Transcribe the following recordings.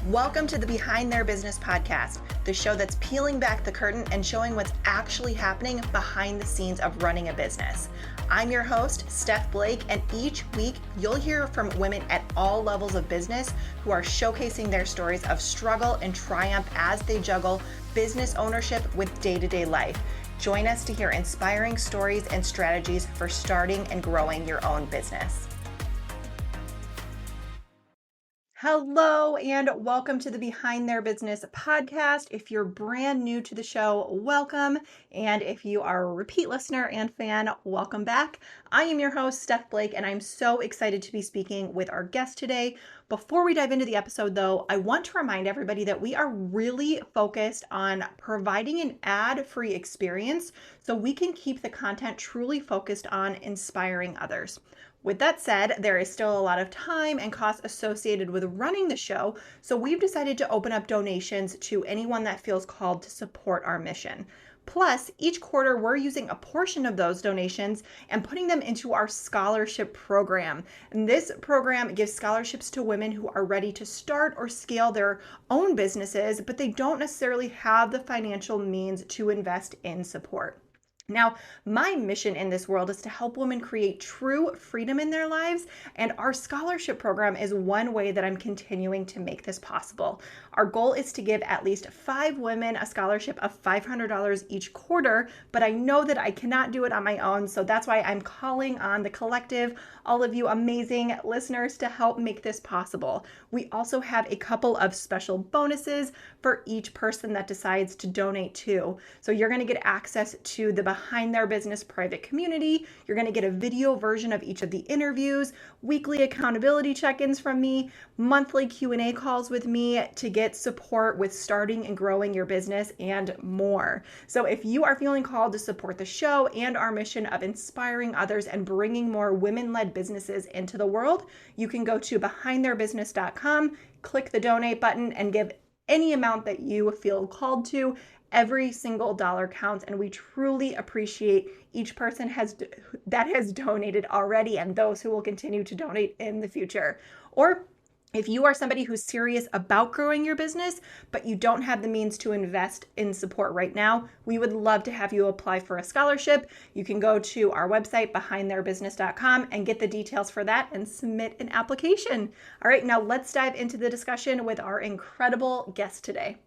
Welcome to the Behind Their Business podcast, the show that's peeling back the curtain and showing what's actually happening behind the scenes of running a business. I'm your host, Steph Blake, and each week you'll hear from women at all levels of business who are showcasing their stories of struggle and triumph as they juggle business ownership with day-to-day life. Join us to hear inspiring stories and strategies for starting and growing your own business. Hello and welcome to the Behind Their Business podcast. If you're brand new to the show, welcome. And if you are a repeat listener and fan, welcome back. I am your host, Steph Blake, and I'm so excited to be speaking with our guest today. Before we dive into the episode though, I want to remind everybody that we are really focused on providing an ad-free experience so we can keep the content truly focused on inspiring others. With that said, there is still a lot of time and cost associated with running the show, so we've decided to open up donations to anyone that feels called to support our mission. Plus, each quarter we're using a portion of those donations and putting them into our scholarship program. And this program gives scholarships to women who are ready to start or scale their own businesses, but they don't necessarily have the financial means to invest in support. Now, my mission in this world is to help women create true freedom in their lives, and our scholarship program is one way that I'm continuing to make this possible. Our goal is to give at least 5 women a scholarship of $500 each quarter, but I know that I cannot do it on my own, so that's why I'm calling on the collective, all of you amazing listeners, to help make this possible. We also have a couple of special bonuses for each person that decides to donate to. So you're going to get access to the Behind Their Business private community. You're going to get a video version of each of the interviews, weekly accountability check-ins from me, monthly Q&A calls with me to get support with starting and growing your business, and more. So if you are feeling called to support the show and our mission of inspiring others and bringing more women-led businesses into the world, you can go to behindtheirbusiness.com, click the donate button, and give any amount that you feel called to. Every single dollar counts, and we truly appreciate each person that has donated already and those who will continue to donate in the future. Or if you are somebody who's serious about growing your business, but you don't have the means to invest in support right now, we would love to have you apply for a scholarship. You can go to our website, behindtheirbusiness.com, and get the details for that and submit an application. All right, now let's dive into the discussion with our incredible guest today.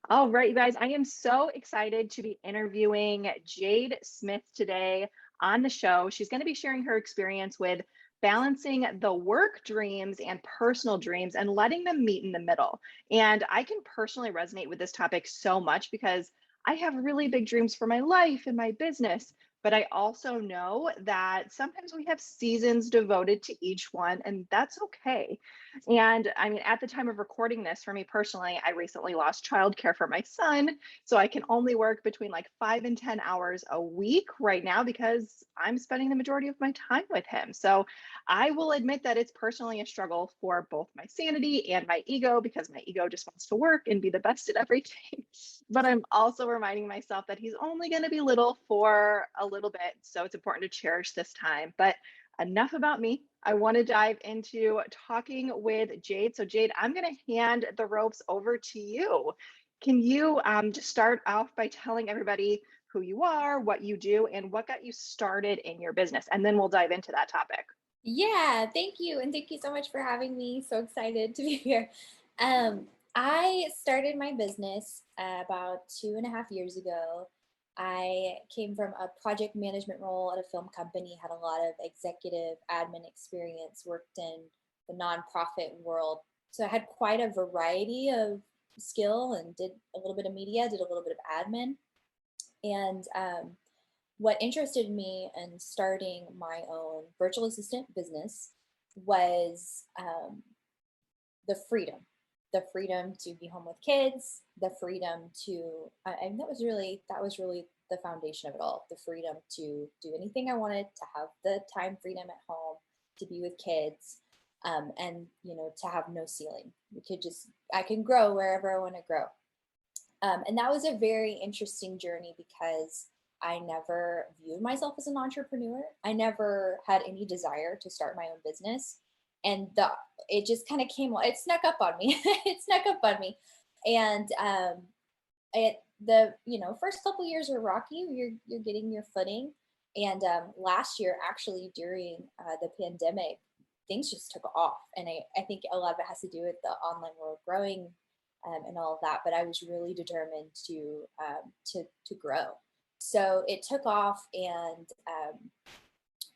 All right, you guys, I am so excited to be interviewing Jade Smith today on the show. She's going to be sharing her experience with balancing the work dreams and personal dreams and letting them meet in the middle. And I can personally resonate with this topic so much because I have really big dreams for my life and my business. But I also know that sometimes we have seasons devoted to each one, and that's okay. And I mean, at the time of recording this, for me personally, I recently lost childcare for my son. So I can only work between like 5 and 10 hours a week right now because I'm spending the majority of my time with him. So I will admit that it's personally a struggle for both my sanity and my ego because my ego just wants to work and be the best at everything. But I'm also reminding myself that he's only going to be little for a little bit. So it's important to cherish this time. But enough about me. I want to dive into talking with Jade. So, Jade, I'm going to hand the ropes over to you. Can you just start off by telling everybody who you are, what you do, and what got you started in your business? And then we'll dive into that topic. Yeah, thank you. And thank you so much for having me. So excited to be here. Um, I started my business about 2.5 years ago. I came from a project management role at a film company, had a lot of executive admin experience, worked in the nonprofit world. So I had quite a variety of skill and did a little bit of media, did a little bit of admin. And what interested me in starting my own virtual assistant business was the freedom to be home with kids, the freedom to, and that was really the foundation of it all. The freedom to do anything I wanted, to have the time freedom at home, to be with kids, and to have no ceiling. I can grow wherever I want to grow. And that was a very interesting journey because I never viewed myself as an entrepreneur. I never had any desire to start my own business. and it just kind of it snuck up on me. It snuck up on me. And the first couple years were rocky. You're getting your footing. And last year, actually, during the pandemic, things just took off. And I think a lot of it has to do with the online world growing, and all of that. But I was really determined to grow. So it took off, and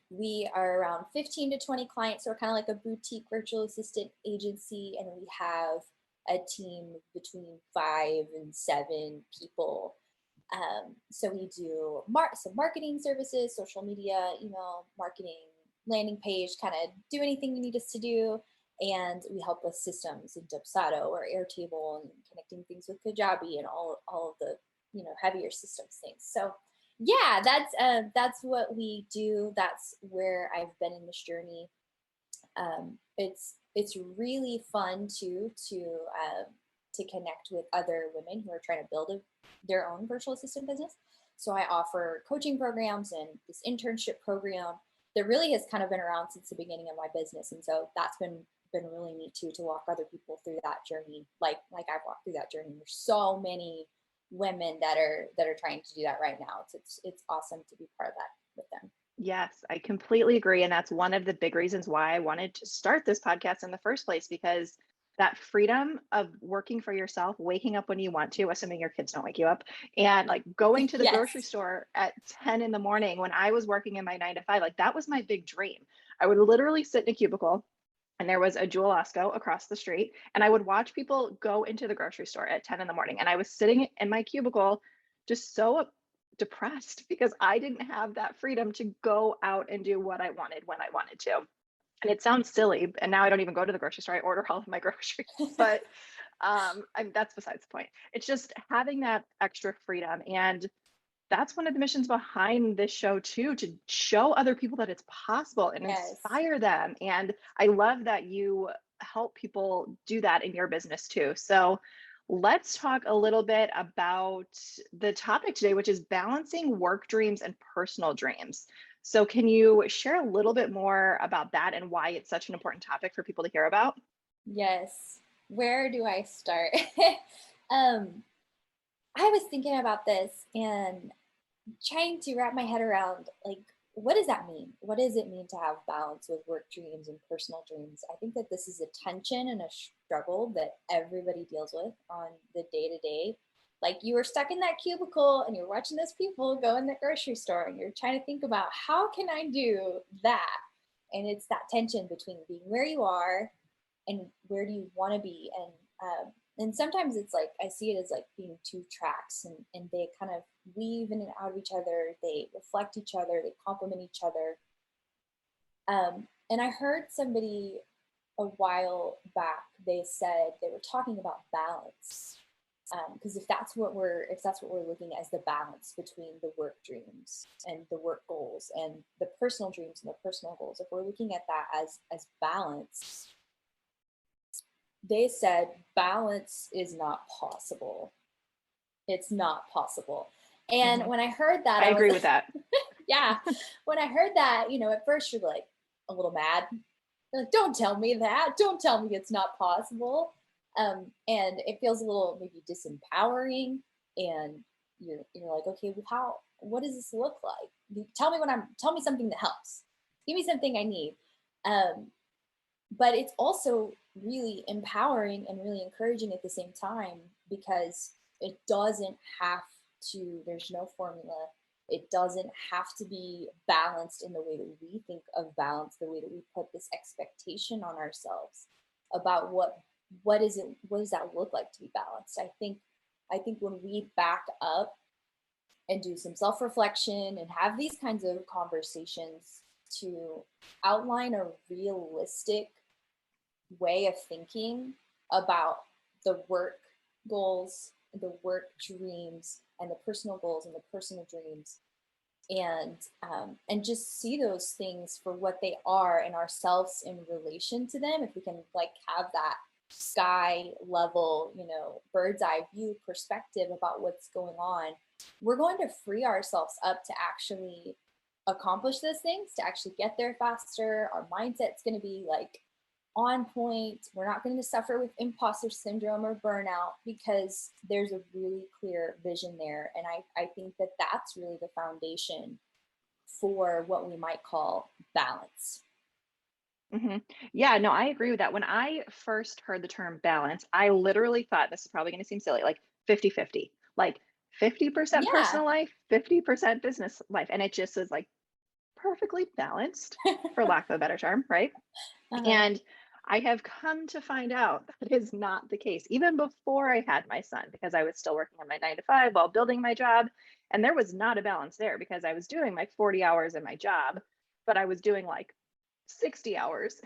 we are around 15 to 20 clients. So we're kind of like a boutique virtual assistant agency, and we have a team between 5 and 7 people. So we do some marketing services, social media, email marketing, landing page, kind of do anything you need us to do. And we help with systems in Dubsado or Airtable, and connecting things with Kajabi and all of the heavier systems things. So yeah, that's what we do. That's where I've been in this journey. It's really fun to connect with other women who are trying to build their own virtual assistant business. So I offer coaching programs and this internship program that really has kind of been around since the beginning of my business. And so that's been really neat too, to walk other people through that journey. Like I've walked through that journey. There's so many women that are trying to do that right now. It's awesome to be part of that with them. Yes, I completely agree. And that's one of the big reasons why I wanted to start this podcast in the first place, because that freedom of working for yourself, waking up when you want to, assuming your kids don't wake you up, and like going to the Yes. grocery store at 10 in the morning when I was working in my 9 to 5, like that was my big dream. I would literally sit in a cubicle, and there was a Jewel Osco across the street, and I would watch people go into the grocery store at 10 in the morning. And I was sitting in my cubicle just so depressed because I didn't have that freedom to go out and do what I wanted when I wanted to. And it sounds silly, and now I don't even go to the grocery store. I order all of my groceries, but that's besides the point. It's just having that extra freedom. And that's one of the missions behind this show too, to show other people that it's possible and Yes. inspire them. And I love that you help people do that in your business too. So let's talk a little bit about the topic today, which is balancing work dreams and personal dreams. So can you share a little bit more about that and why it's such an important topic for people to hear about? Yes. Where do I start? I was thinking about this and trying to wrap my head around, like, what does that mean? What does it mean to have balance with work dreams and personal dreams? I think that this is a tension and a struggle that everybody deals with on the day-to-day. Like, you were stuck in that cubicle and you're watching those people go in the grocery store and you're trying to think about, how can I do that? And it's that tension between being where you are and where do you want to be. And sometimes it's like, I see it as like being 2 tracks, and they kind of weave in and out of each other. They reflect each other, they complement each other. And I heard somebody a while back, they said they were talking about balance. Because if that's what we're looking at as the balance between the work dreams and the work goals and the personal dreams and the personal goals, if we're looking at that as balance, they said balance is not possible. It's not possible. And when I heard that, I agree with that. Yeah. When I heard that, at first you're like a little mad. You're like, don't tell me that. Don't tell me it's not possible. And it feels a little maybe disempowering. And you're like, okay, well, what does this look like? Tell me something that helps. Give me something I need. But it's also really empowering and really encouraging at the same time, because it doesn't have to, there's no formula. It doesn't have to be balanced in the way that we think of balance, the way that we put this expectation on ourselves about what does that look like to be balanced. I think when we back up and do some self-reflection and have these kinds of conversations to outline a realistic way of thinking about the work goals, the work dreams, and the personal goals and the personal dreams, and just see those things for what they are and ourselves in relation to them. If we can like have that sky level, bird's eye view perspective about what's going on, we're going to free ourselves up to actually accomplish those things, to actually get there faster. Our mindset's going to be like on point. We're not going to suffer with imposter syndrome or burnout because there's a really clear vision there. And I think that that's really the foundation for what we might call balance. Mm-hmm. Yeah, no, I agree with that. When I first heard the term balance, I literally thought this is probably going to seem silly, like 50-50, like 50% Yeah. personal life, 50% business life. And it just was like perfectly balanced, for lack of a better term, right? Uh-huh. And I have come to find out that is not the case, even before I had my son, because I was still working on my 9 to 5 while building my job. And there was not a balance there because I was doing like 40 hours in my job, but I was doing like 60 hours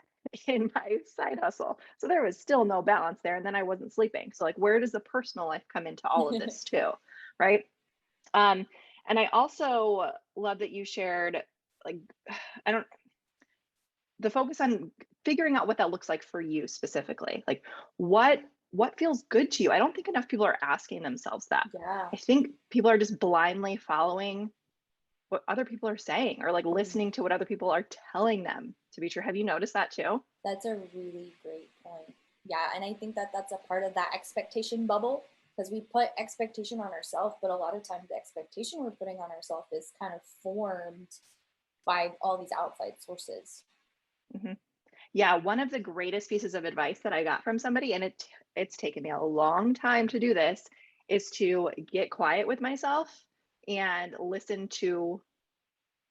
in my side hustle. So there was still no balance there. And then I wasn't sleeping. So, like, where does the personal life come into all of this too? Right. Um, and I also love that you shared, like, I don't, the focus on figuring out what that looks like for you specifically. Like, what feels good to you? I don't think enough people are asking themselves that. Yeah. I think people are just blindly following what other people are saying, or like listening to what other people are telling them to be true. Have you noticed that too? That's a really great point. Yeah, and I think that that's a part of that expectation bubble because we put expectation on ourselves, but a lot of times the expectation we're putting on ourselves is kind of formed by all these outside sources. Hmm. Yeah, one of the greatest pieces of advice that I got from somebody, and it's taken me a long time to do this, is to get quiet with myself and listen to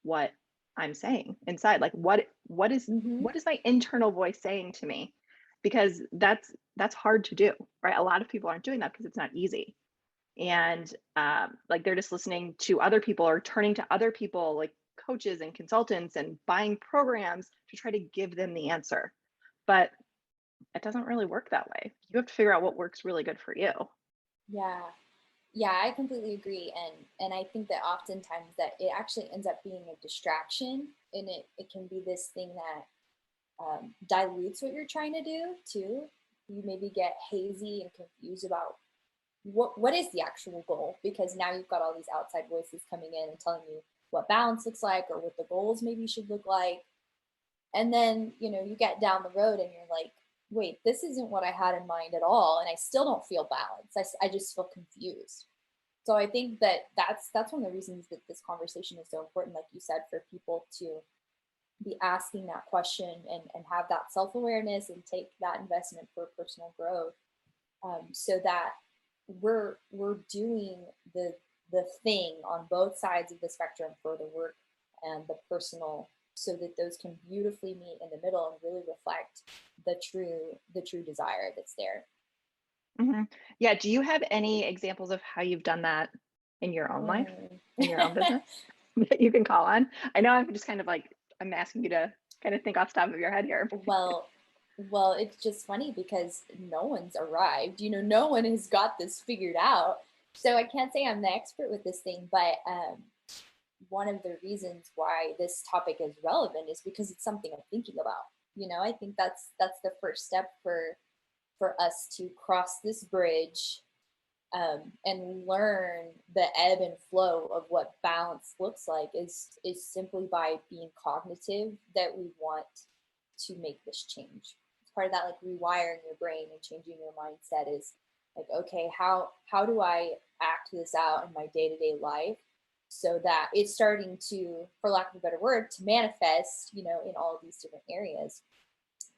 what I'm saying inside. Like, Mm-hmm. what is my internal voice saying to me? Because that's hard to do, right? A lot of people aren't doing that because it's not easy. And like, they're just listening to other people or turning to other people, like coaches and consultants, and buying programs to try to give them the answer. But it doesn't really work that way. You have to figure out what works really good for you. Yeah. Yeah, I completely agree. And I think that oftentimes that it actually ends up being a distraction and it can be this thing that dilutes what you're trying to do too. You maybe get hazy and confused about what is the actual goal because now you've got all these outside voices coming in and telling you what balance looks like or what the goals maybe should look like. And then, you get down the road and you're like, wait, this isn't what I had in mind at all. And I still don't feel balanced. I just feel confused. So I think that that's one of the reasons that this conversation is so important, like you said, for people to be asking that question and have that self-awareness and take that investment for personal growth, so that we're doing the thing on both sides of the spectrum for the work and the personal, so that those can beautifully meet in the middle and really reflect the true desire that's there. Hmm. Yeah. Do you have any examples of how you've done that in your own life, Mm. in your own business, that you can call on? I know I'm just kind of like, I'm asking you to kind of think off the top of your head here. well well, it's just funny because no one's arrived, no one has got this figured out, so I can't say I'm the expert with this thing, but one of the reasons why this topic is relevant is because it's something I'm thinking about. I think that's the first step for us to cross this bridge, and learn the ebb and flow of what balance looks like is simply by being cognitive that we want to make this change. It's part of that, like, rewiring your brain and changing your mindset is like, okay, how do I act this out in my day-to-day life so that it's starting to, for lack of a better word, to manifest, in all of these different areas.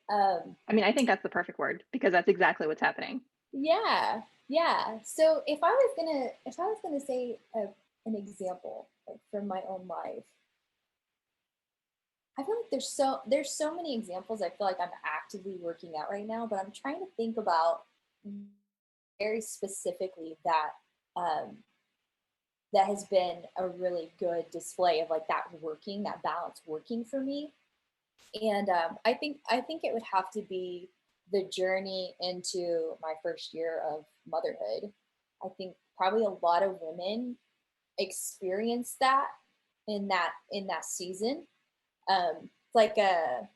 I mean, I think that's the perfect word because that's exactly what's happening. Yeah, yeah. So if I was gonna say an example, like from my own life, I feel like there's so many examples I feel like I'm actively working out right now, but I'm trying to think about very specifically um, that has been a really good display of like that balance working for me. And I think it would have to be the journey into my first year of motherhood. I think probably a lot of women experience that in that season. It's like a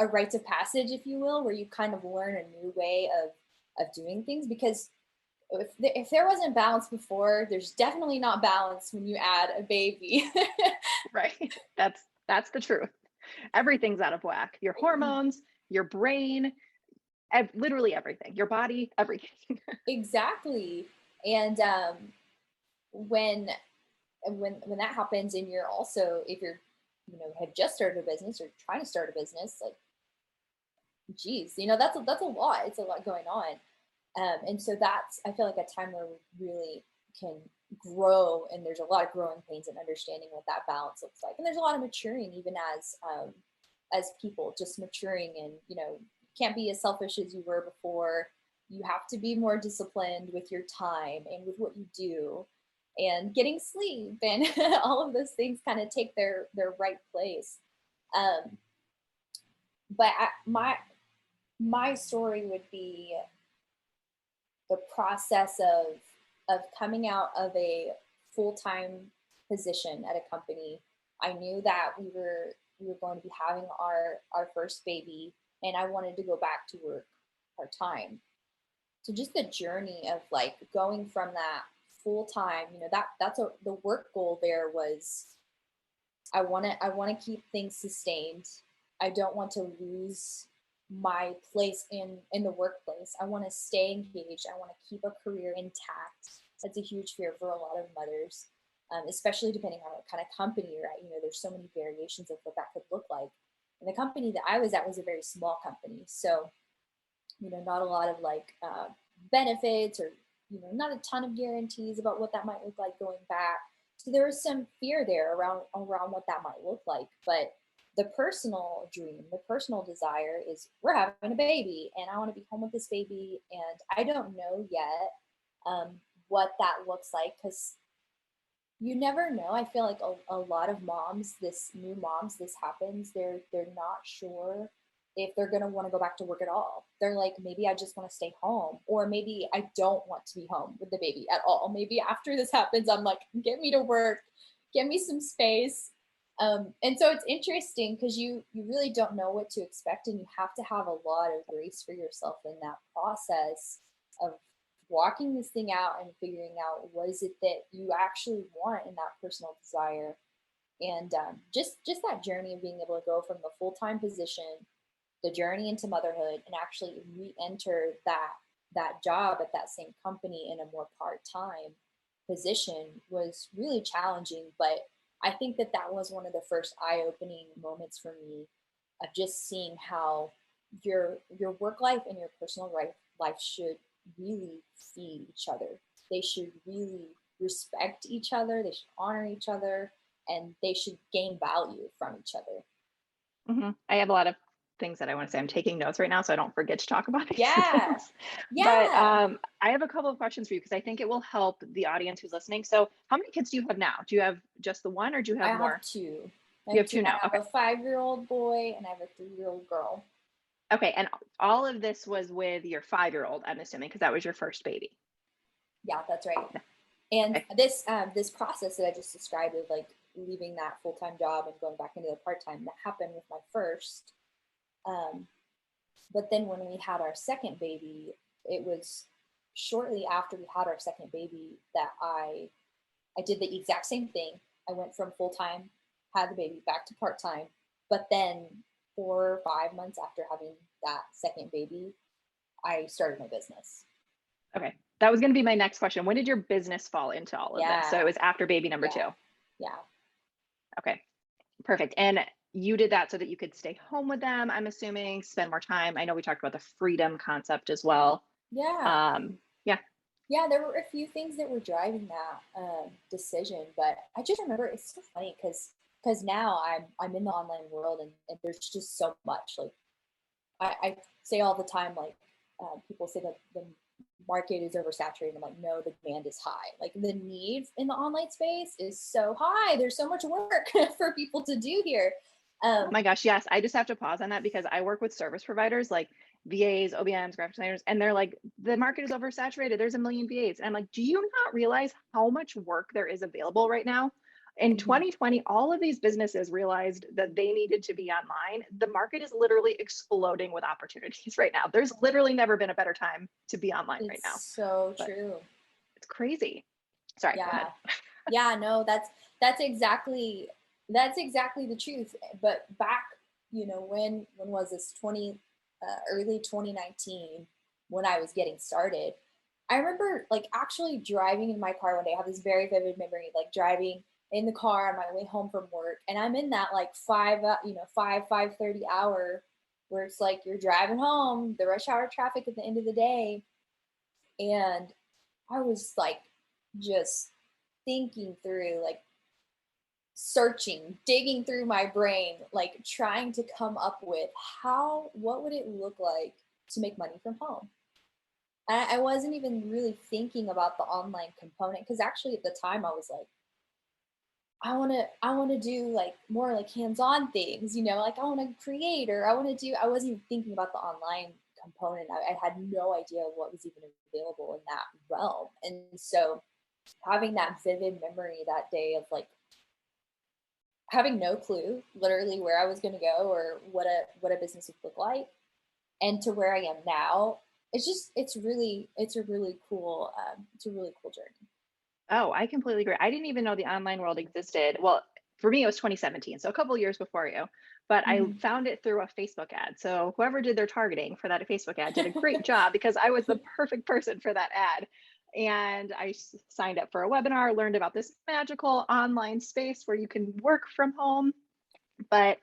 rite of passage, if you will, where you kind of learn a new way of doing things because if there wasn't balance before, there's definitely not balance when you add a baby. Right. That's the truth. Everything's out of whack. Your hormones, your brain, literally everything, your body, everything. Exactly. And when that happens, and you're also, if you're, have just started a business or trying to start a business, like, geez, that's a lot. It's a lot going on. And so that's, I feel like, a time where we really can grow, and there's a lot of growing pains and understanding what that balance looks like. And there's a lot of maturing, even as people, just maturing, and can't be as selfish as you were before. You have to be more disciplined with your time and with what you do, and getting sleep, and all of those things kind of take their right place. But my story would be the process of coming out of a full-time position at a company. I knew that we were going to be having our first baby, and I wanted to go back to work part-time. So just the journey of like going from that full-time, the work goal there was, I want to keep things sustained. I don't want to lose my place in the workplace. I want to stay engaged. I want to keep a career intact. That's a huge fear for a lot of mothers, especially depending on what kind of company you're at. There's so many variations of what that could look like. And the company that I was at was a very small company, so not a lot of like benefits, or not a ton of guarantees about what that might look like going back. So there was some fear there around what that might look like. But the personal dream, the personal desire is, we're having a baby, and I want to be home with this baby. And I don't know yet what that looks like, because you never know. I feel like a lot of moms, this happens, they're not sure if they're going to want to go back to work at all. They're like, maybe I just want to stay home, or maybe I don't want to be home with the baby at all. Maybe after this happens, I'm like, get me to work, get me some space. And so it's interesting, because you really don't know what to expect, and you have to have a lot of grace for yourself in that process of walking this thing out and figuring out, what is it that you actually want in that personal desire. And just that journey of being able to go from the full-time position, the journey into motherhood, and actually re-enter that job at that same company in a more part-time position was really challenging. But I think that was one of the first eye-opening moments for me, of just seeing how your work life and your personal life should really feed each other. They should really respect each other. They should honor each other, and they should gain value from each other. Mm-hmm. I have a lot of things that I want to say. I'm taking notes right now so I don't forget to talk about these things. But I have a couple of questions for you, because I think it will help the audience who's listening. So how many kids do you have now? Do you have just the one, or do you have more? I have two. You have two now. I have a 5-year-old boy, and I have a 3-year-old girl. Okay. And all of this was with your 5-year-old, I'm assuming, because that was your first baby. Yeah, that's right. And okay. This process that I just described, of like leaving that full-time job and going back into the part-time, that happened with my first. But then when we had our second baby, it was shortly after we had our second baby that I did the exact same thing. I went from full-time, had the baby, back to part-time. But then 4 or 5 months after having that second baby, I started my business. Okay. That was going to be my next question. When did your business fall into all of this? So it was after baby number 2. Yeah. Okay. Perfect. And you did that so that you could stay home with them, I'm assuming, spend more time. I know we talked about the freedom concept as well. Yeah. Yeah, there were a few things that were driving that decision, but I just remember, it's so funny, because now I'm in the online world, and there's just so much. Like I say all the time, like people say that the market is oversaturated. I'm like, no, the demand is high. Like the need in the online space is so high. There's so much work for people to do here. Oh my gosh, yes. I just have to pause on that, because I work with service providers like VAs, OBMs, graphic designers, and they're like, the market is oversaturated. There's a million VAs. And I'm like, do you not realize how much work there is available right now? In 2020, all of these businesses realized that they needed to be online. The market is literally exploding with opportunities right now. There's literally never been a better time to be online right now. So true. It's crazy. Sorry. Go ahead. Yeah, no, that's exactly the truth. But back, when was this? early 2019 when I was getting started. I remember like actually driving in my car one day. I have this very vivid memory, like driving in the car on my way home from work, and I'm in that like 5:30 hour where it's like you're driving home, the rush hour traffic at the end of the day, and I was like just thinking through, like searching, digging through my brain, like trying to come up with what would it look like to make money from home. I wasn't even really thinking about the online component because actually at the time I was like, I want to do like more like hands-on things, like I want to create, or I wasn't even thinking about the online component. I had no idea what was even available in that realm. And so having that vivid memory that day of like having no clue literally where I was going to go or what a business would look like, and to where I am now, it's a really cool journey. Oh, I completely agree. I didn't even know the online world existed. Well, for me, it was 2017, so a couple of years before you. But I Mhm. found it through a Facebook ad. So whoever did their targeting for that Facebook ad did a great job because I was the perfect person for that ad. And I signed up for a webinar, learned about this magical online space where you can work from home. But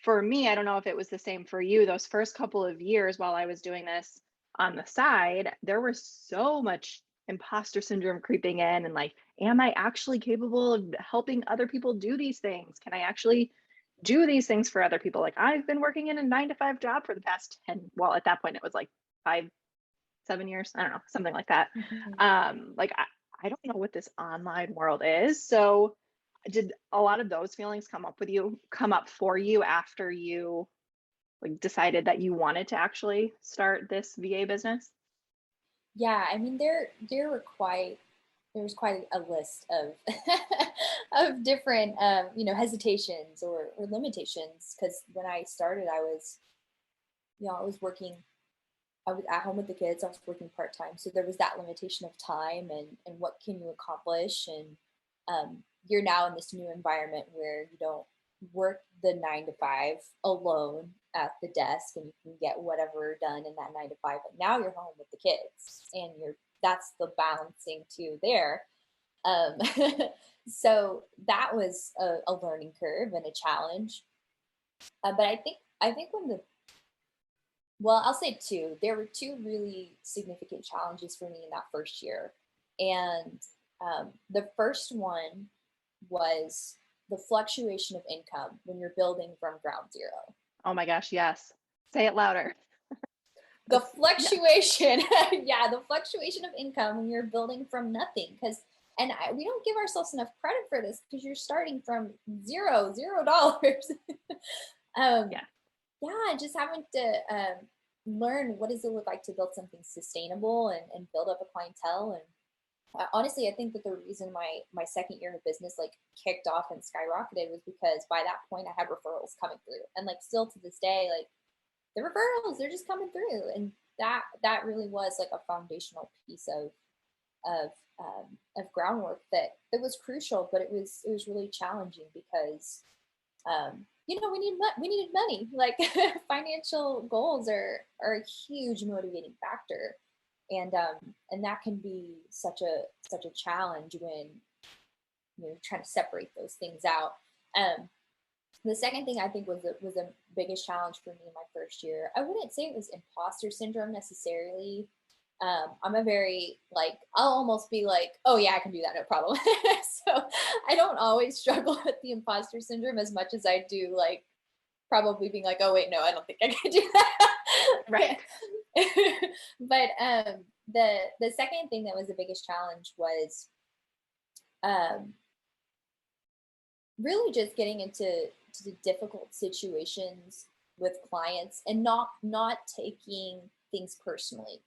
for me, I don't know if it was the same for you. Those first couple of years while I was doing this on the side, there was so much imposter syndrome creeping in, and like, am I actually capable of helping other people do these things? Can I actually do these things for other people? Like, I've been working in a 9 to 5 job for the past 10, well, at that point, it was like 5, 7 years. I don't know, something like that. Mhm. Like, I don't know what this online world is. So did a lot of those feelings come up for you after you like decided that you wanted to actually start this VA business? Yeah, I mean there was quite a list of of different hesitations or limitations, because when I started I was working, I was at home with the kids, I was working part-time, so there was that limitation of time and what can you accomplish. And you're now in this new environment where you don't work the 9 to 5 alone at the desk and you can get whatever done in that 9 to 5, but now you're home with the kids and that's the balancing too there. um, so that was a learning curve and a challenge. But I think when the well, I'll say two. There were two really significant challenges for me in that first year. And the first one was the fluctuation of income when you're building from ground zero. Oh my gosh, yes. Say it louder. The Yeah. fluctuation, yeah, the fluctuation of income when you're building from nothing. We don't give ourselves enough credit for this because you're starting from $0. um, Yeah. yeah, just having to learn what does it look like to build something sustainable and build up a clientele. And honestly, I think that the reason my second year of business like kicked off and skyrocketed was because by that point I had referrals coming through, and like still to this day, like the referrals, they're just coming through. And that really was like a foundational piece of groundwork that was crucial, but it was really challenging because we needed money. Like financial goals are a huge motivating factor, and that can be such a challenge when you're trying to separate those things out. Um, the second thing I think was the biggest challenge for me in my first year. I wouldn't say it was imposter syndrome necessarily. I'm a very like I'll almost be like, oh yeah, I can do that, no problem. So I don't always struggle with the imposter syndrome as much as I do like probably being like, oh wait, no, I don't think I can do Right. that. But the second thing that was the biggest challenge was um, really just getting into to difficult situations with clients and not taking things personally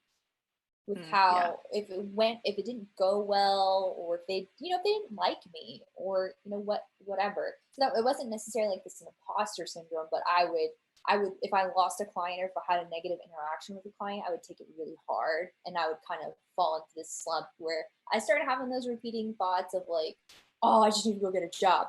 with Yeah. how if it didn't go well, or if if they didn't like me, or whatever. So that it wasn't necessarily like this imposter syndrome, but I would if I lost a client or if I had a negative interaction with a client, I would take it really hard, and I would kind of fall into this slump where I started having those repeating thoughts of like, oh, I just need to go get a job.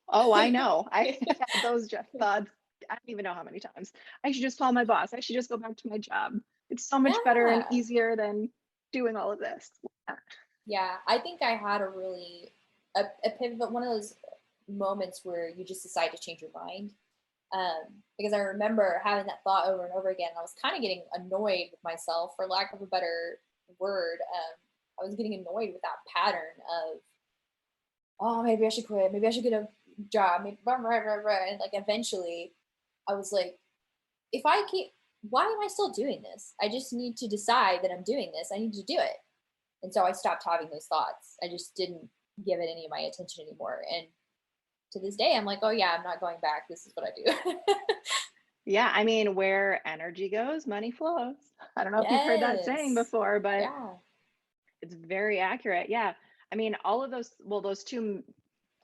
Oh, I know. I had those thoughts I don't even know how many times. I should just call my boss. I should just go back to my job. It's so much better and Yeah. easier than doing all of this. Yeah. I think I had a pivot, one of those moments where you just decide to change your mind. Because I remember having that thought over and over again. I was kind of getting annoyed with myself, for lack of a better word. I was getting annoyed with that pattern of, oh, maybe I should quit. Maybe I should get a job. Maybe, blah, blah, blah, blah. And like eventually, I was like, if I can't, why am I still doing this? I just need to decide that I'm doing this. I need to do it. And so I stopped having those thoughts. I just didn't give it any of my attention anymore. And to this day, I'm like, oh yeah, I'm not going back. This is what I do. Yeah, I mean, where energy goes, money flows. I don't know if you've heard that saying Yes. before, but Yeah. it's very accurate. Yeah. I mean, all of those, well, those two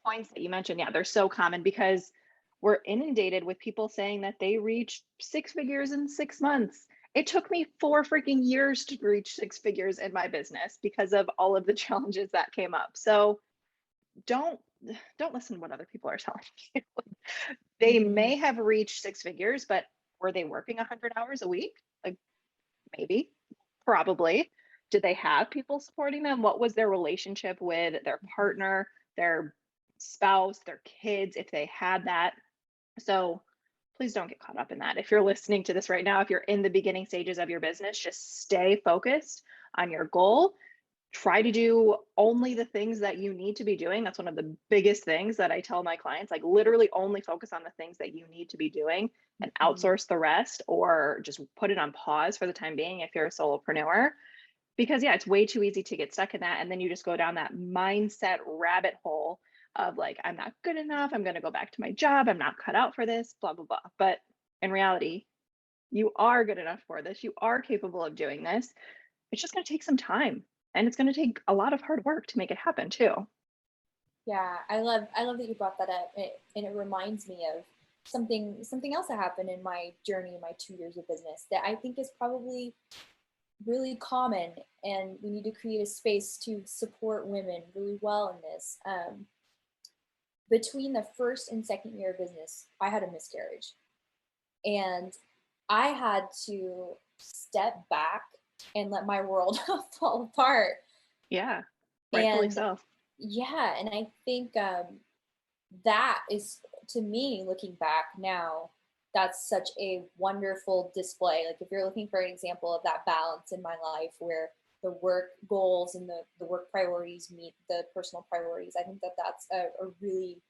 points that you mentioned, yeah, they're so common because we're inundated with people saying that they reached six figures in 6 months. It took me 4 freaking years to reach six figures in my business because of all of the challenges that came up. So don't don't listen to what other people are telling you. They Mm-hmm. may have reached six figures, but were they working 100 hours a week? Like maybe, probably. Did they have people supporting them? What was their relationship with their partner, their spouse, their kids, if they had that? So please don't get caught up in that. If you're listening to this right now, if you're in the beginning stages of your business, just stay focused on your goal. Try to do only the things that you need to be doing. That's one of the biggest things that I tell my clients, like literally only focus on the things that you need to be doing and Mm-hmm. outsource the rest, or just put it on pause for the time being if you're a solopreneur. Because yeah, it's way too easy to get stuck in that. And then you just go down that mindset rabbit hole of like, I'm not good enough. I'm going to go back to my job. I'm not cut out for this, blah, blah, blah. But in reality, you are good enough for this. You are capable of doing this. It's just going to take some time, and it's going to take a lot of hard work to make it happen too. Yeah, I love that you brought that up, and it reminds me of something else that happened in my journey in my 2 years of business that I think is probably really common, and we need to create a space to support women really well in this. Between the first and second year of business, I had a miscarriage, and I had to step back and let my world fall apart. Yeah, rightfully And so. yeah, and I think that is, to me, looking back now, that's such a wonderful display. Like if you're looking for an example of that balance in my life where the work goals and the work priorities meet the personal priorities, I think that that's a really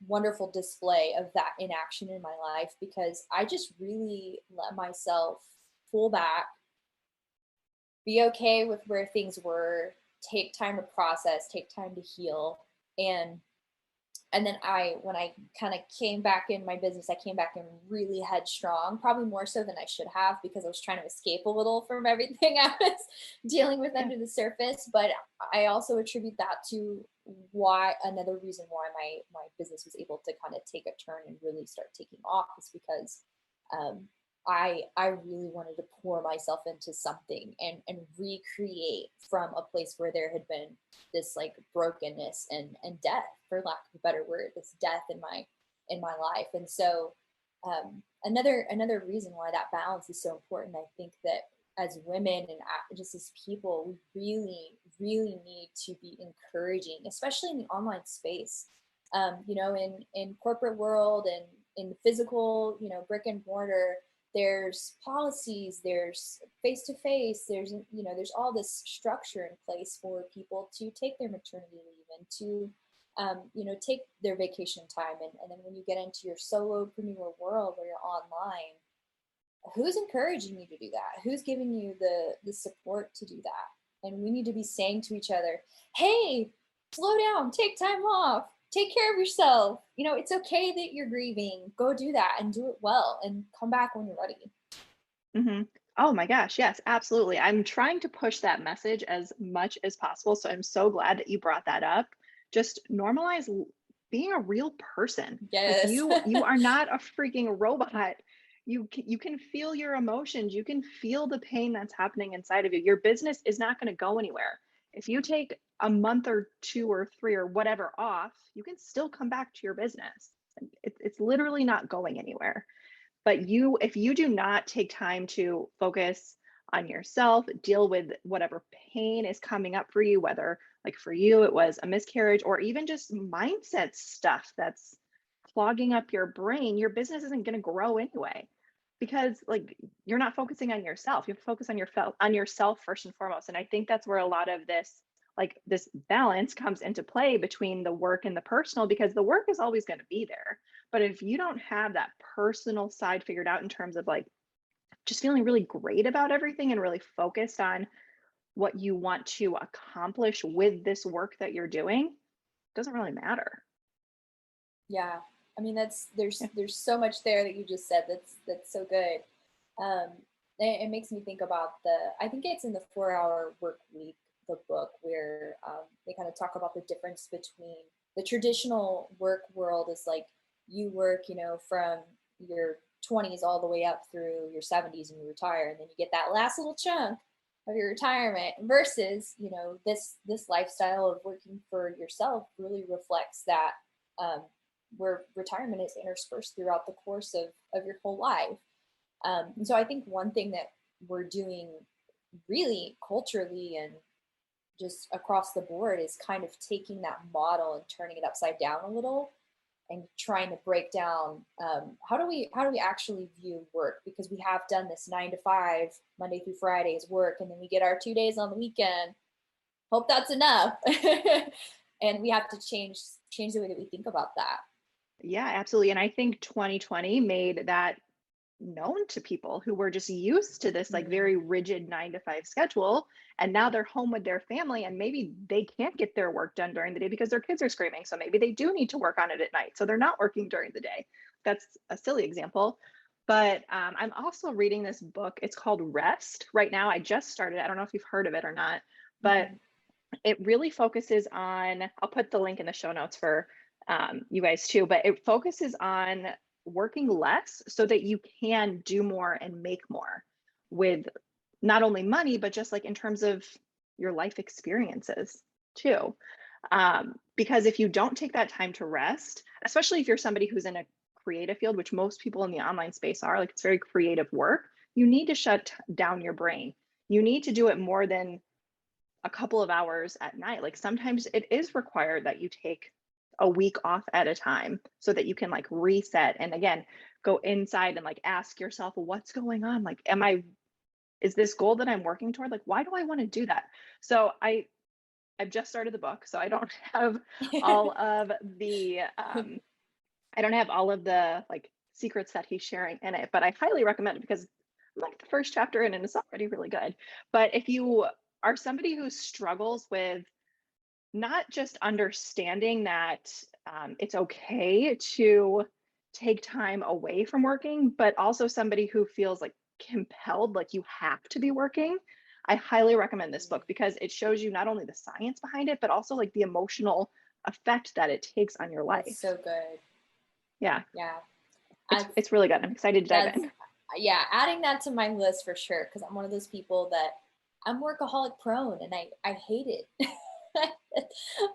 wonderful display of that in action in my life, because I just really let myself pull back, be okay with where things were, take time to process, take time to heal. And then when I kind of came back in my business, I came back in really headstrong, probably more so than I should have, because I was trying to escape a little from everything I was dealing with Yeah. under the surface. But I also attribute that to why another reason why my business was able to kind of take a turn and really start taking off is because um, I really wanted to pour myself into something and recreate from a place where there had been this like brokenness and death, for lack of a better word, this death in my life. And so another reason why that balance is so important, I think that as women and just as people, we really need to be encouraging, especially in the online space. In corporate world and in the physical, brick and mortar, there's policies, there's face to face, there's all this structure in place for people to take their maternity leave and to take their vacation time. And then when you get into your solopreneur world where you're online, who's encouraging you to do that? Who's giving you the support to do that? And we need to be saying to each other, hey, slow down, take time off, take care of yourself. It's okay that you're grieving. Go do that and do it well and come back when you're ready. Hmm. Oh my gosh, yes, absolutely. I'm trying to push that message as much as possible. So I'm so glad that you brought that up. Just normalize being a real person. Like Yes. you are not a freaking robot. You can feel your emotions. You can feel the pain that's happening inside of you. Your business is not going to go anywhere. If you take a month or two or three or whatever off, you can still come back to your business. It's literally not going anywhere. But if you do not take time to focus on yourself, deal with whatever pain is coming up for you, whether like for you, it was a miscarriage or even just mindset stuff that's clogging up your brain, your business isn't going to grow anyway. Because like you're not focusing on yourself. You have to focus on yourself first and foremost. And I think that's where a lot of this balance comes into play between the work and the personal, because the work is always going to be there. But if you don't have that personal side figured out in terms of like just feeling really great about everything and really focused on what you want to accomplish with this work that you're doing, it doesn't really matter. Yeah. I mean, Yeah. there's so much there that you just said. That's so good. Um, it makes me think about I think it's in the 4 Hour Work Week, the book, where they kind of talk about the difference between the traditional work world is like you work, from your 20s all the way up through your 70s and you retire, and then you get that last little chunk of your retirement, versus, this lifestyle of working for yourself really reflects that, where retirement is interspersed throughout the course of your whole life. And so I think one thing that we're doing really culturally and just across the board is kind of taking that model and turning it upside down a little and trying to break down, how do we actually view work, because we have done this 9 to 5 Monday through Fridays work, and then we get our 2 days on the weekend. Hope that's enough. And we have to change the way that we think about that. Yeah, absolutely. And I think 2020 made that known to people who were just used to this like Mm. very rigid 9 to 5 schedule. And now they're home with their family and maybe they can't get their work done during the day because their kids are screaming. So maybe they do need to work on it at night. So they're not working during the day. That's a silly example. But I'm also reading this book. It's called Rest right now. I just started. I don't know if you've heard of it or not, but Mm-mm. it really focuses on, I'll put the link in the show notes for you guys too, but it focuses on working less so that you can do more and make more with not only money, but just like in terms of your life experiences too. Because if you don't take that time to rest, especially if you're somebody who's in a creative field, which most people in the online space are, like it's very creative work, you need to shut down your brain. You need to do it more than a couple of hours at night. Like sometimes it is required that you take a week off at a time so that you can like reset and again go inside and like ask yourself, well, what's going on? Like, is this goal that I'm working toward? Like, why do I want to do that? So I've just started the book, so I don't have all of the I don't have all of the like secrets that he's sharing in it, but I highly recommend it because I'm like the first chapter in and it's already really good. But if you are somebody who struggles with not just understanding that it's okay to take time away from working, but also somebody who feels like compelled, like you have to be working, I highly recommend this book because it shows you not only the science behind it, but also like the emotional effect that it takes on your That's life. so good. Yeah, Yeah. it's really good. I'm excited to dive That's in. Yeah, adding that to my list for sure, because I'm one of those people that I'm workaholic prone and I hate it.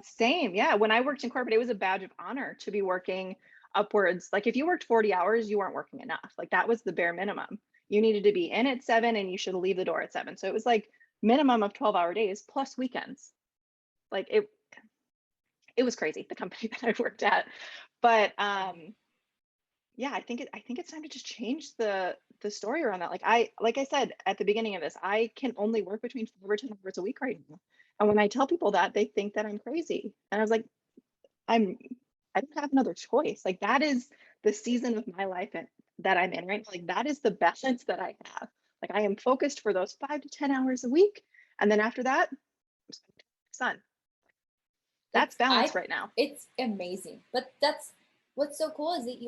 Same. Yeah. When I worked in corporate, it was a badge of honor to be working upwards. Like if you worked 40 hours, you weren't working enough. Like that was the bare minimum. You needed to be in at 7 and you should leave the door at 7. So it was like minimum of 12-hour days plus weekends. Like it was crazy, the company that I worked at. But yeah, I think it's time to just change the story around that. Like I said at the beginning of this, I can only work between 4 to 10 hours a week right now. And when I tell people that, they think that I'm crazy. And I was like, I'm I don't have another choice. Like that is the season of my life that I'm in right now. Like that is the balance that I have. Like I am focused for those 5 to 10 hours a week. And then after that, son, that's it's balance I right now. it's amazing. But that's what's so cool is that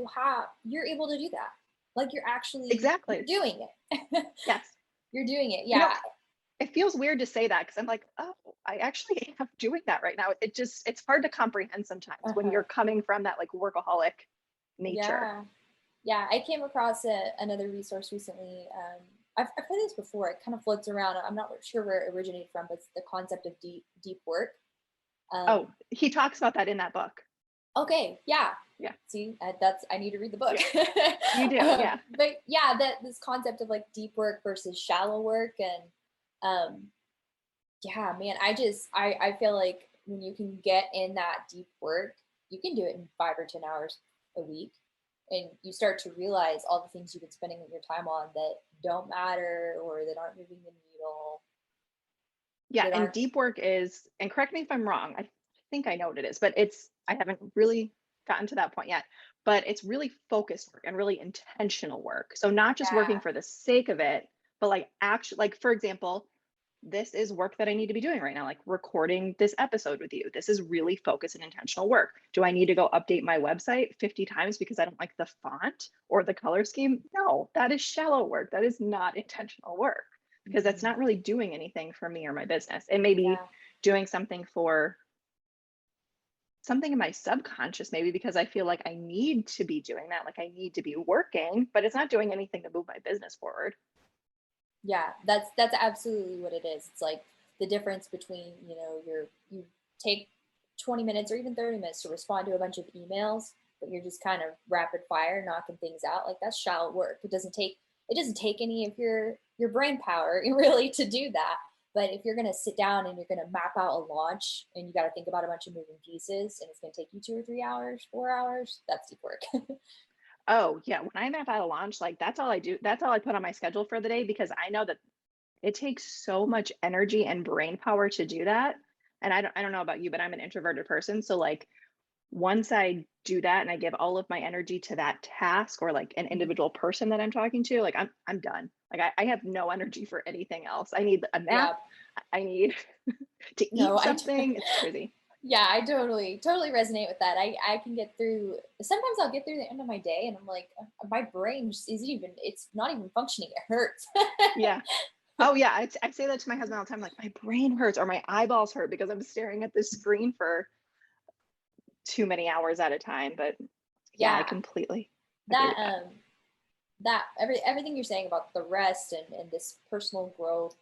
you're able to do that. Like you're Exactly. doing it. Yes. You're doing it. You know, Yeah. it feels weird to say that because I'm like, oh, I actually am doing that right now. It's hard to comprehend sometimes when you're Uh-huh. coming from that like workaholic nature. Yeah. Yeah. I came across another resource recently. I've heard this before. It kind of floats around. I'm not sure where it originated from, but it's the concept of deep work. Um, Oh, he talks about that in that book. Okay, yeah. Yeah. See, I need to read the book. You do, yeah. But yeah, that this concept of like deep work versus shallow work, and um, yeah, man, I feel like when you can get in that deep work, you can do it in 5 or 10 hours a week, and you start to realize all the things you've been spending your time on that don't matter or that aren't moving the needle, Yeah, that and aren't. deep work is, and correct me if I'm wrong, I think I know what it is, but I haven't really gotten to that point yet, but it's really focused work and really intentional work. So not just working Yeah, for the sake of it, but like actually, like for example, this is work that I need to be doing right now, like recording this episode with you. This is really focused and intentional work. Do I need to go update my website 50 times because I don't like the font or the color scheme? No, that is shallow work. That is not intentional work because that's mhm, not really doing anything for me or my business. It may be yeah, doing something for something in my subconscious, maybe because I feel like I need to be doing that, like I need to be working, but it's not doing anything to move my business forward. yeah. That's absolutely what it is. It's like the difference between, you take 20 minutes or even 30 minutes to respond to a bunch of emails, but you're just kind of rapid fire knocking things out. Like that's shallow work. It doesn't take any of your brain power really to do that. But if you're going to sit down and you're going to map out a launch and you got to think about a bunch of moving pieces and it's going to take you 2 or 3 hours, 4 hours, that's deep work. Oh, yeah, when I'm at a launch, like that's all I do. That's all I put on my schedule for the day because I know that it takes so much energy and brain power to do that. And I don't know about you, but I'm an introverted person. So like once I do that and I give all of my energy to that task or like an individual person that I'm talking to, like I'm done. Like I have no energy for anything else. I need a nap. Yeah. I need to No, eat something. It's crazy. yeah, I totally resonate with that. I can get through. Sometimes I'll get through the end of my day, and I'm like, my brain just isn't even. It's not even functioning. It hurts. Yeah. Oh yeah. I say that to my husband all the time. Like my brain hurts or my eyeballs hurt because I'm staring at this screen for too many hours at a time. But yeah, I Yeah, completely agree that with that. that everything you're saying about the rest and this personal growth,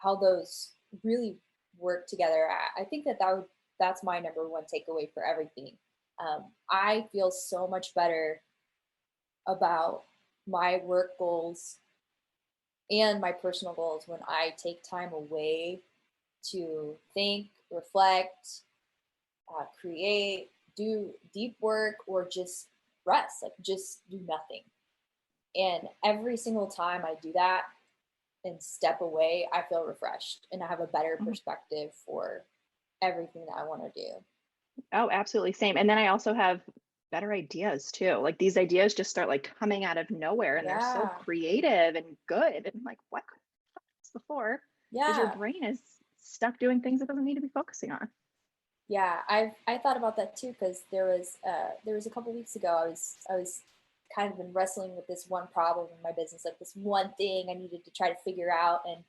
how those really work together. I think that's my number one takeaway for everything. I feel so much better about my work goals and my personal goals when I take time away to think, reflect, create, do deep work, or just rest, like just do nothing. And every single time I do that and step away, I feel refreshed and I have a better Mhm. perspective for everything that I want to do. Oh, absolutely. Same. And then I also have better ideas too. Like these ideas just start like coming out of nowhere and they're so Yeah. creative and good. And I'm like, what could I thought this before? Because your Yeah. brain is stuck doing things it doesn't need to be focusing on. Yeah, I thought about that too because there was a couple weeks ago I was kind of been wrestling with this one problem in my business, like this one thing I needed to try to figure out, and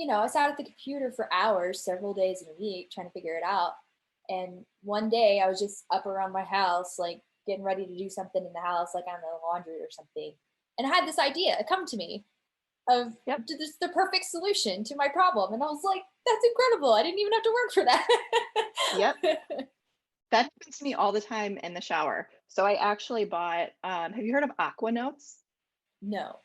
I sat at the computer for hours, several days in a week, trying to figure it out. And one day I was just up around my house, like getting ready to do something in the house, like I don't know, laundry or something, and I had this idea come to me of Yep. just the perfect solution to my problem, and I was like, that's incredible! I didn't even have to work for Yep. that. That happens to me all the time in the shower. So I actually bought, have you heard of Aqua Notes? No.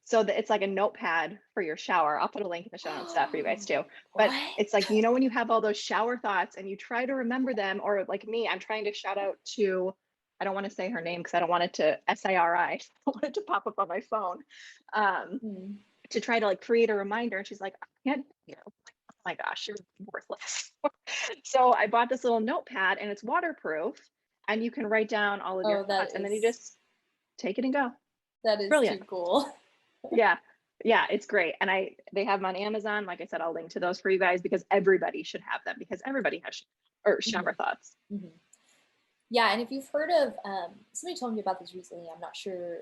So that it's like a notepad for your shower. I'll put a link in the show notes stuff for you guys too. But What? it's like, when you have all those shower thoughts and you try to remember them, or like me, I'm trying to shout out to, I don't want to say her name because I don't want it to SIRI. I want it to pop up on my phone. Um, Hmm. to try to like create a reminder. And she's like, I can't, oh my gosh, you're worthless. So I bought this little notepad and it's waterproof and you can write down all of your Oh, thoughts and then you just take it and go. that is too Brilliant. cool. Yeah. Yeah, it's great. And they have them on Amazon. Like I said, I'll link to those for you guys because everybody should have them because everybody has or Hmm. shower thoughts. Hmm. Yeah, and if you've heard of, somebody told me about this recently. I'm not sure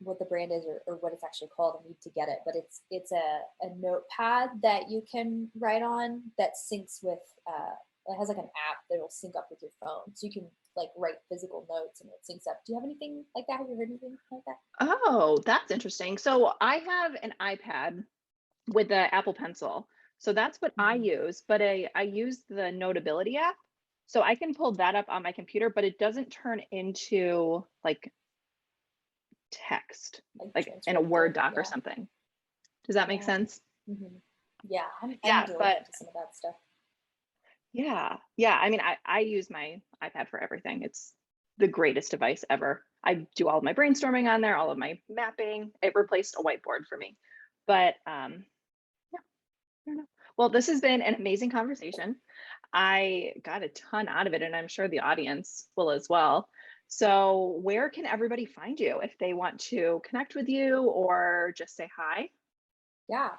what the brand is or what it's actually called. I need to get it, but it's a notepad that you can write on that syncs with. It has like an app that'll sync up with your phone, so you can like write physical notes and it syncs up. Do you have anything like that? Have you heard anything like that? Oh, that's interesting. So I have an iPad with the Apple Pencil. So that's what I Hmm. use, but I use the Notability app. So I can pull that up on my computer, but it doesn't turn into like text, like in a Word doc or something. Does that make sense? Mm-hmm. Yeah, I'm Yeah, really but into some of that stuff. yeah. I mean, I use my iPad for everything. It's the greatest device ever. I do all of my brainstorming on there, all of my mapping. It replaced a whiteboard for me. But yeah, I don't know. Well, this has been an amazing conversation. I got a ton out of it, and I'm sure the audience will as well. So where can everybody find you if they want to connect with you or just say hi? Yeah.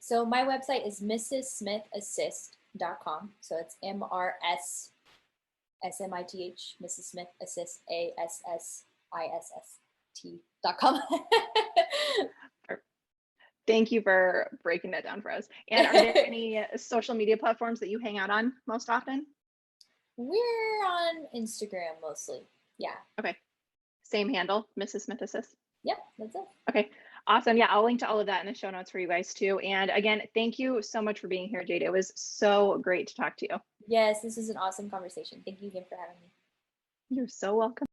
So my website is mrssmithassist.com. So it's MRSSMITH, Mrs. Smith Assist, ASSISST.com. Thank you for breaking that down for us. And are there any social media platforms that you hang out on most often? We're on Instagram mostly. Yeah. Okay. Same handle, Mrs. Smith Assist. Yep, that's it. Okay. Awesome. Yeah, I'll link to all of that in the show notes for you guys too. And again, thank you so much for being here, Jade. It was so great to talk to you. Yes, this is an awesome conversation. Thank you again for having me. You're so welcome.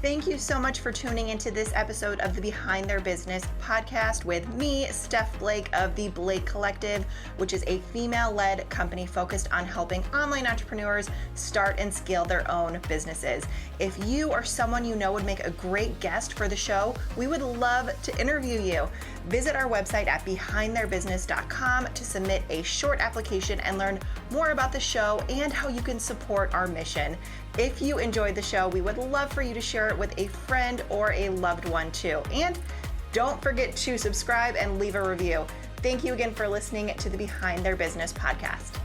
Thank you so much for tuning into this episode of the Behind Their Business podcast with me, Steph Blake of the Blake Collective, which is a female-led company focused on helping online entrepreneurs start and scale their own businesses. If you or someone you know would make a great guest for the show, we would love to interview you. Visit our website at behindtheirbusiness.com to submit a short application and learn more about the show and how you can support our mission. If you enjoyed the show, we would love for you to share it with a friend or a loved one too. And don't forget to subscribe and leave a review. Thank you again for listening to the Behind Their Business podcast.